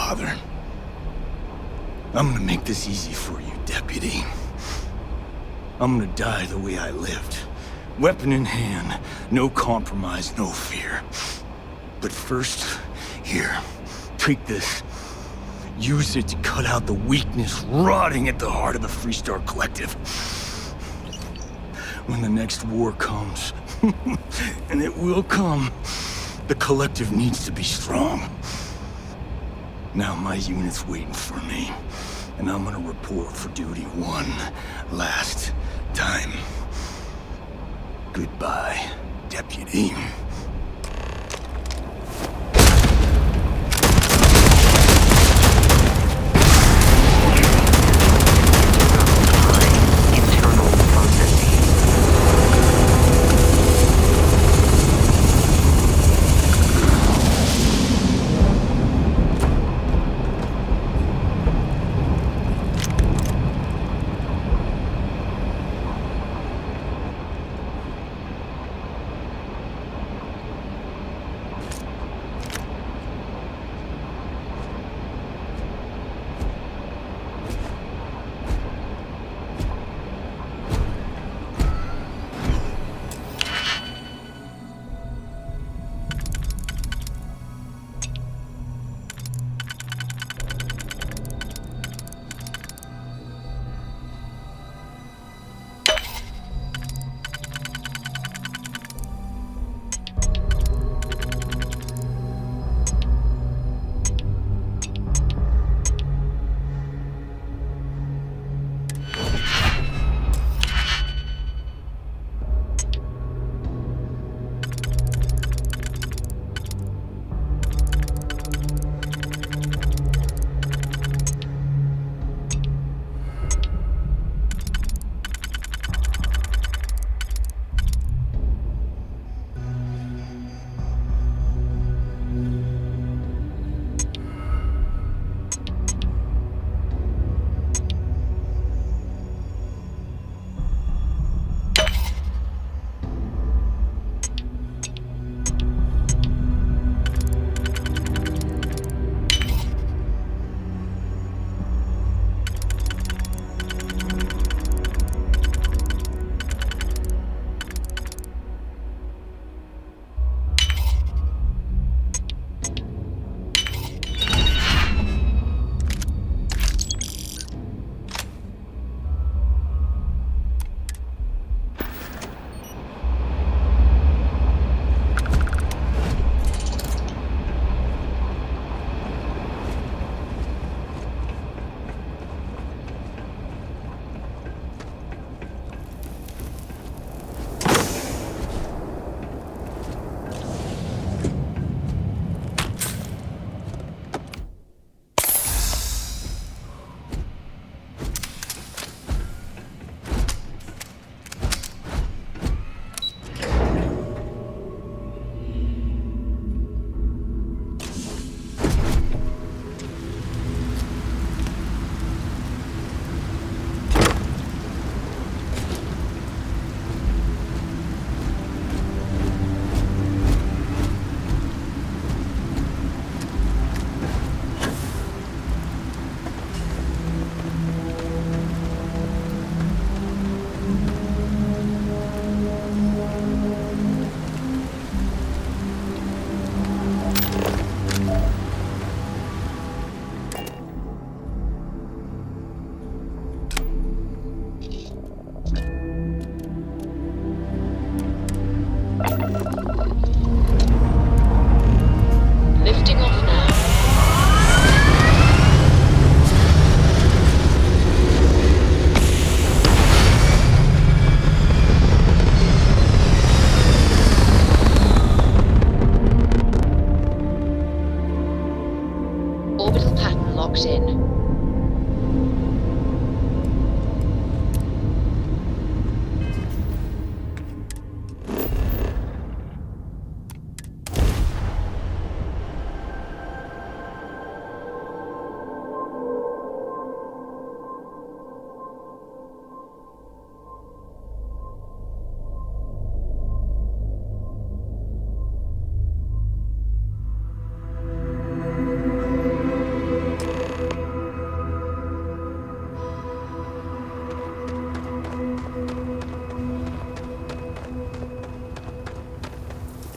bother. I'm gonna make this easy for you, Deputy. I'm gonna die the way I lived. Weapon in hand, no compromise, no fear. But first, here, take this. Use it to cut out the weakness rotting at the heart of the Freestar Collective. When the next war comes, and it will come, the Collective needs to be strong. Now my unit's waiting for me, and I'm gonna report for duty one last time. Goodbye, Deputy.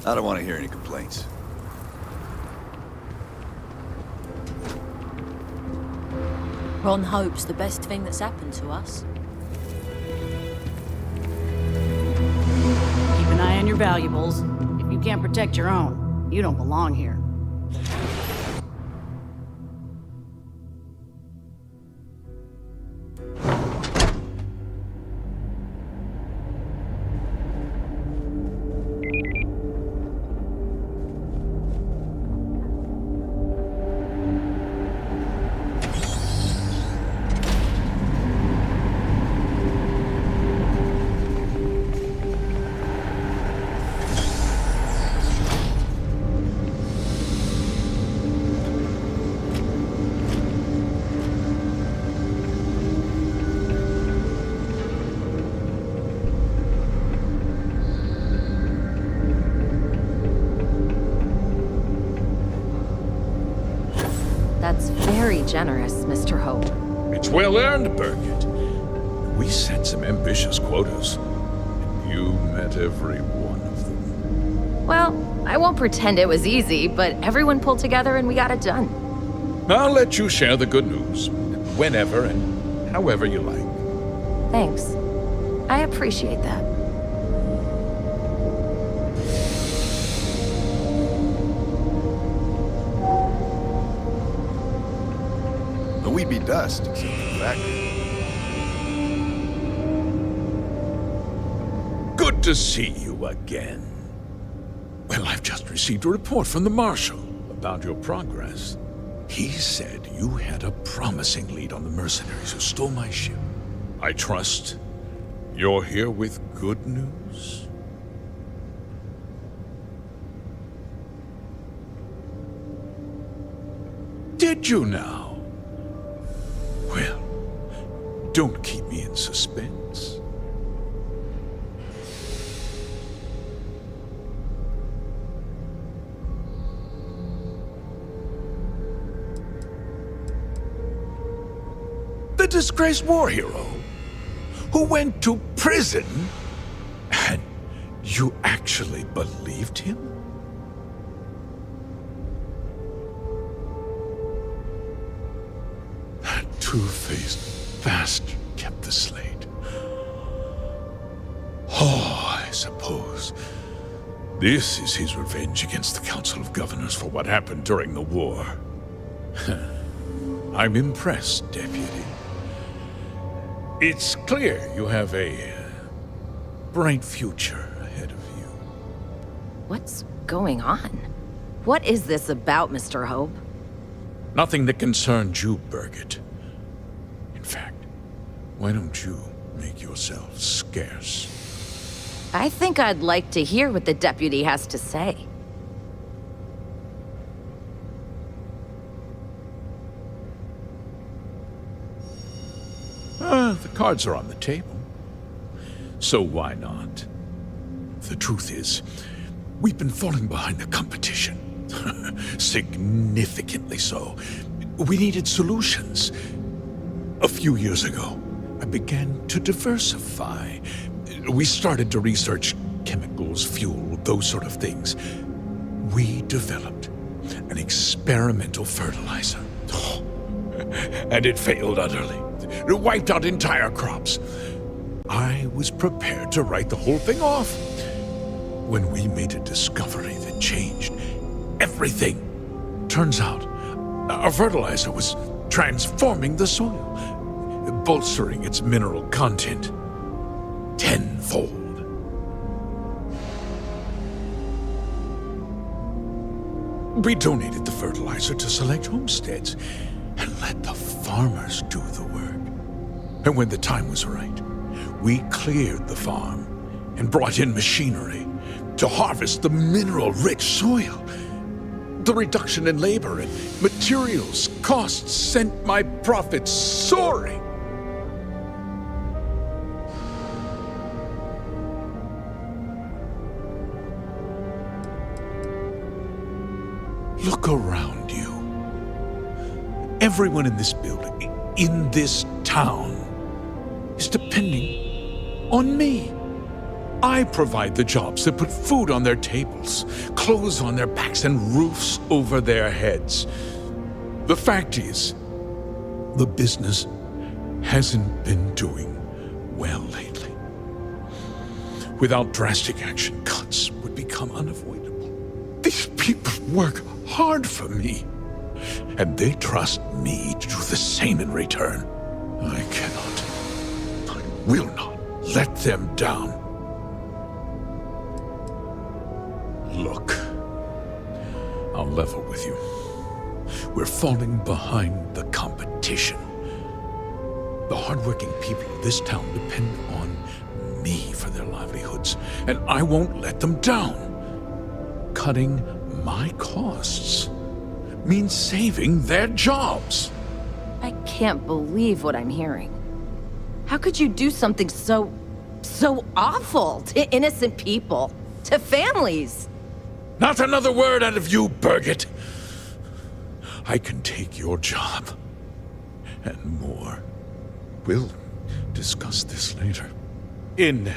I don't want to hear any complaints. Ron Hope's the best thing that's happened to us. Keep an eye on your valuables. If you can't protect your own, you don't belong here. That's very generous, Mr. Hope. It's well earned, Birgit. We set some ambitious quotas. And you met every one of them. Well, I won't pretend it was easy, but everyone pulled together and we got it done. I'll let you share the good news, whenever and however you like. Thanks. I appreciate that. But we'd be dust, except for the factory. Good to see you again. Well, I've just received a report from the Marshal about your progress. He said you had a promising lead on the mercenaries who stole my ship. I trust you're here with good news? Did you now? Well, don't keep me in suspense. The disgraced war hero who went to prison, and you actually believed him? That two-faced bastard kept the slate. Oh, I suppose this is his revenge against the Council of Governors for what happened during the war. I'm impressed, Deputy. It's clear you have a bright future ahead of you. What's going on? What is this about, Mr. Hope? Nothing that concerns you, Birgit. In fact, why don't you make yourself scarce? I think I'd like to hear what the deputy has to say. The cards are on the table. So why not? The truth is, we've been falling behind the competition. Significantly so. We needed solutions. A few years ago, I began to diversify. We started to research chemicals, fuel, those sort of things. We developed an experimental fertilizer. And it failed utterly. It wiped out entire crops. I was prepared to write the whole thing off when we made a discovery that changed everything. Turns out, our fertilizer was transforming the soil, bolstering its mineral content tenfold. We donated the fertilizer to select homesteads and let the farmers do the work. And when the time was right, we cleared the farm and brought in machinery to harvest the mineral-rich soil. The reduction in labor and materials costs sent my profits soaring. Look around you. Everyone in this building, in this town, is depending on me. I provide the jobs that put food on their tables, clothes on their backs, and roofs over their heads. The fact is, the business hasn't been doing well lately. Without drastic action, cuts would become unavoidable. These people work hard for me, and they trust me to do the same in return. I will not let them down. Look, I'll level with you. We're falling behind the competition. The hardworking people of this town depend on me for their livelihoods, and I won't let them down. Cutting my costs means saving their jobs. I can't believe what I'm hearing. How could you do something so awful to innocent people, to families? Not another word out of you, Birgit. I can take your job and more. We'll discuss this later. In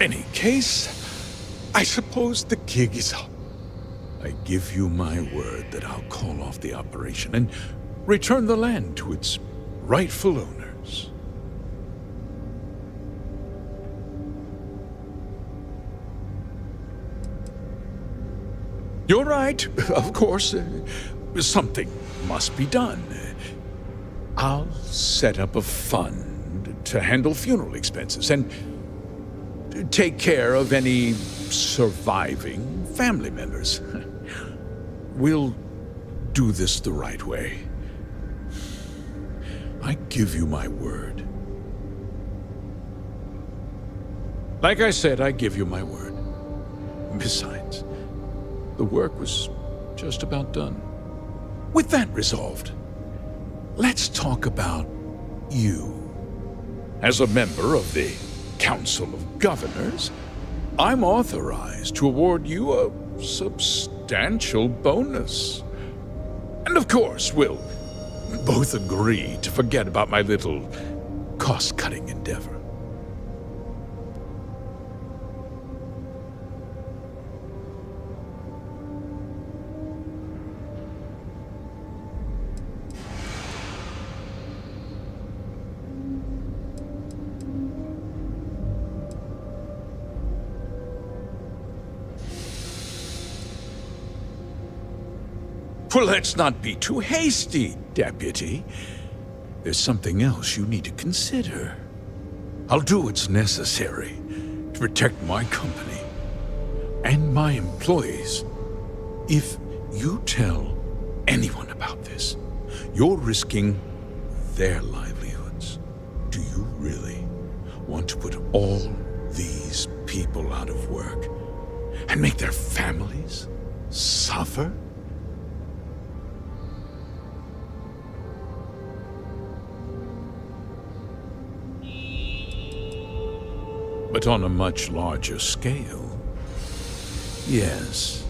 any case, I suppose the gig is up. I give you my word that I'll call off the operation and return the land to its rightful owners. You're right, of course. Something must be done. I'll set up a fund to handle funeral expenses and take care of any surviving family members. We'll do this the right way. I give you my word. Like I said, I give you my word. Besides, the work was just about done. With that resolved, let's talk about you. As a member of the Council of Governors, I'm authorized to award you a substantial bonus. And of course, we'll both agree to forget about my little cost-cutting endeavor. Well, let's not be too hasty, Deputy. There's something else you need to consider. I'll do what's necessary to protect my company and my employees. If you tell anyone about this, you're risking their livelihoods. Do you really want to put all these people out of work and make their families suffer? But on a much larger scale, yes.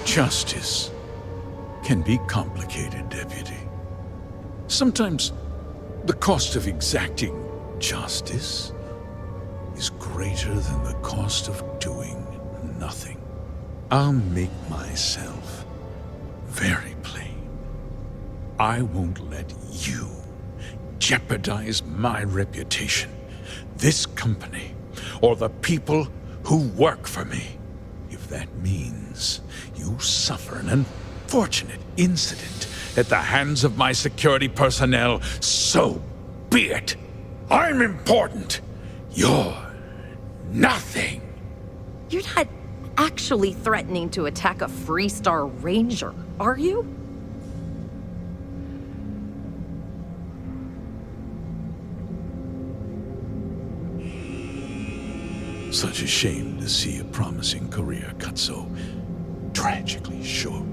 Justice can be complicated, Deputy. Sometimes the cost of exacting justice is greater than the cost of doing nothing. I'll make myself very plain. I won't let you jeopardize my reputation, this company, or the people who work for me. If that means you suffer an unfortunate incident at the hands of my security personnel, so be it. I'm important. You're nothing. You're not actually threatening to attack a Freestar Ranger, are you? Such a shame to see a promising career cut so tragically short.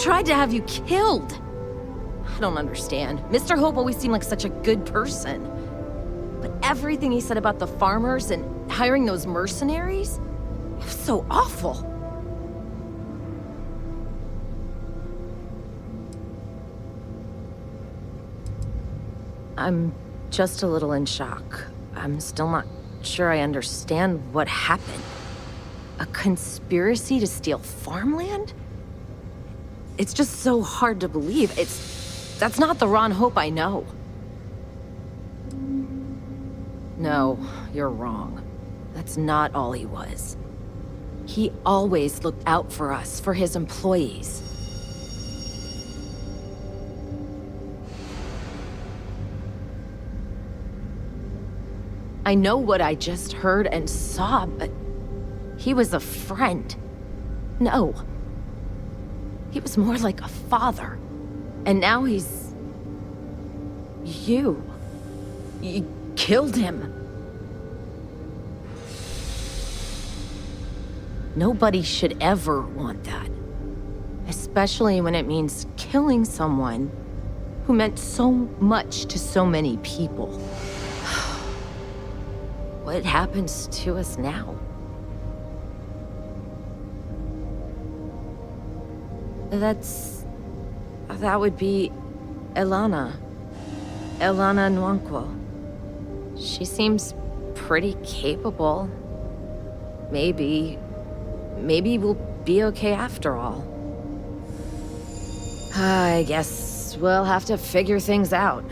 tried to have you killed. I don't understand. Mr. Hope always seemed like such a good person. But everything he said about the farmers and hiring those mercenaries, it was so awful. I'm just a little in shock. I'm still not sure I understand what happened. A conspiracy to steal farmland? It's just so hard to believe. That's not the Ron Hope I know. No, you're wrong. That's not all he was. He always looked out for us, for his employees. I know what I just heard and saw, but he was a friend. No. He was more like a father. And now he's... You killed him. Nobody should ever want that. Especially when it means killing someone who meant so much to so many people. What happens to us now? That would be Elana. Elana Nwankwo. She seems pretty capable. Maybe we'll be okay after all. I guess we'll have to figure things out.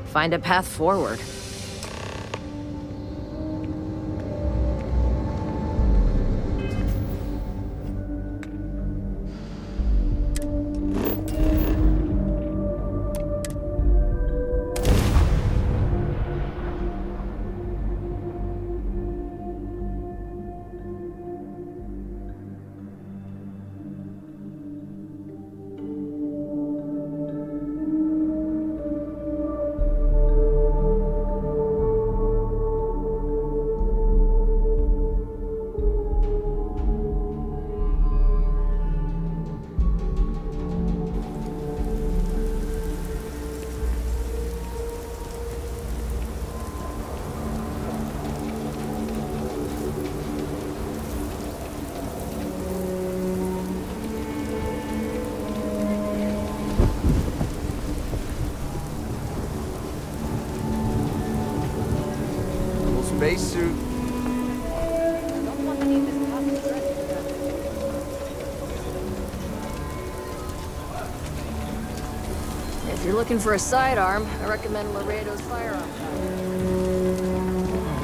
Find a path forward. Spacesuit. If you're looking for a sidearm, I recommend Laredo's firearm.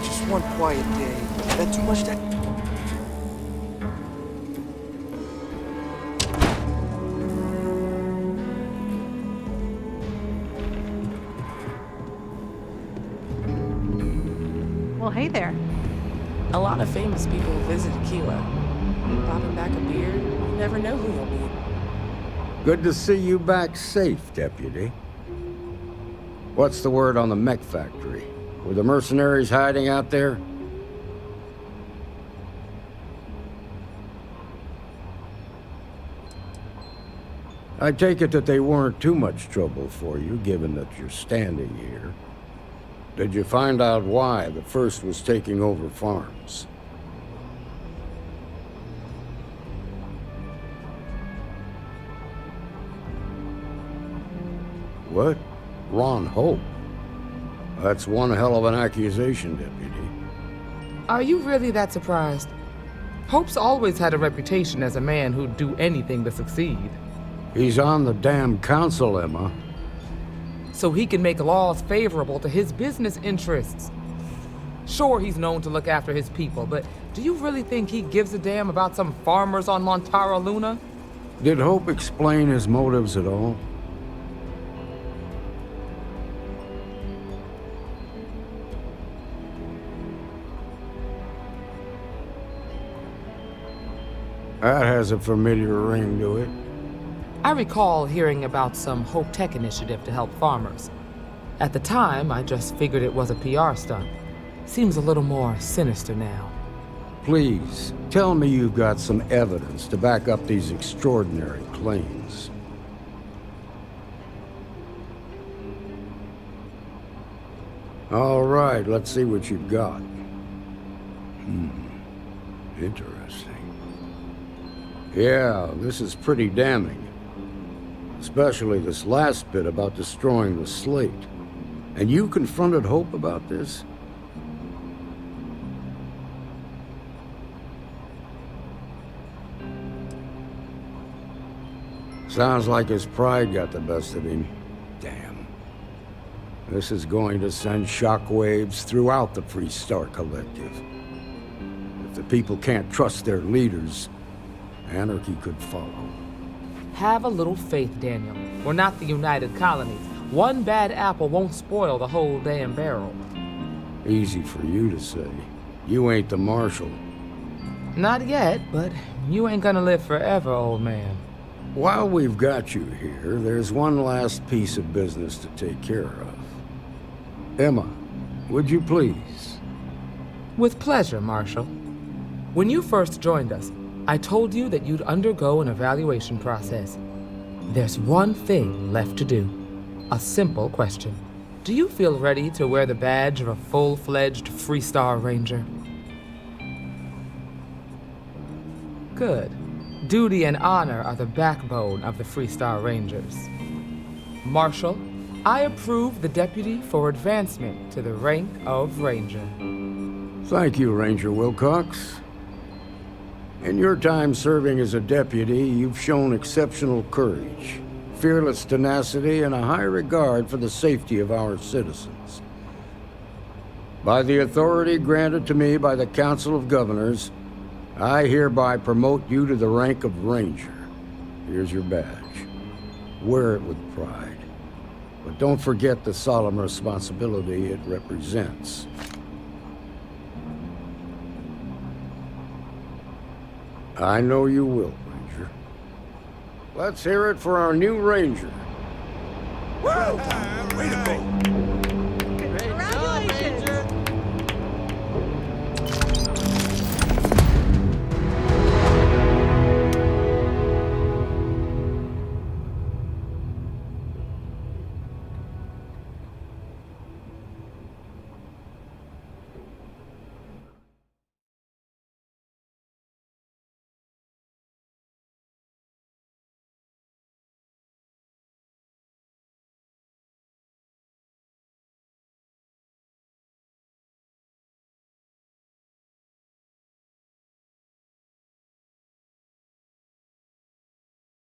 Just one quiet day. That too much that... Well, hey there. A lot of famous people visit Aquila. Popping back a beer, you never know who you'll meet. Good to see you back safe, Deputy. What's the word on the mech factory? Were the mercenaries hiding out there? I take it that they weren't too much trouble for you, given that you're standing here. Did you find out why the First was taking over farms? What? Ron Hope? That's one hell of an accusation, Deputy. Are you really that surprised? Hope's always had a reputation as a man who'd do anything to succeed. He's on the damn council, Emma. So he can make laws favorable to his business interests. Sure, he's known to look after his people, but do you really think he gives a damn about some farmers on Montara Luna? Did Hope explain his motives at all? That has a familiar ring to it. I recall hearing about some Hope Tech initiative to help farmers. At the time, I just figured it was a PR stunt. Seems a little more sinister now. Please, tell me you've got some evidence to back up these extraordinary claims. All right, let's see what you've got. Interesting. Yeah, this is pretty damning. Especially this last bit about destroying the slate. And you confronted Hope about this? Sounds like his pride got the best of him. Damn. This is going to send shockwaves throughout the Freestar Collective. If the people can't trust their leaders, anarchy could follow. Have a little faith, Daniel. We're not the United Colonies. One bad apple won't spoil the whole damn barrel. Easy for you to say. You ain't the marshal. Not yet, but you ain't gonna live forever, old man. While we've got you here, there's one last piece of business to take care of. Emma, would you please? With pleasure, Marshal. When you first joined us, I told you that you'd undergo an evaluation process. There's one thing left to do. A simple question. Do you feel ready to wear the badge of a full-fledged Freestar Ranger? Good. Duty and honor are the backbone of the Freestar Rangers. Marshal, I approve the deputy for advancement to the rank of Ranger. Thank you, Ranger Wilcox. In your time serving as a deputy, you've shown exceptional courage, fearless tenacity, and a high regard for the safety of our citizens. By the authority granted to me by the Council of Governors, I hereby promote you to the rank of Ranger. Here's your badge. Wear it with pride. But don't forget the solemn responsibility it represents. I know you will, Ranger. Let's hear it for our new Ranger. Well done. Way to go.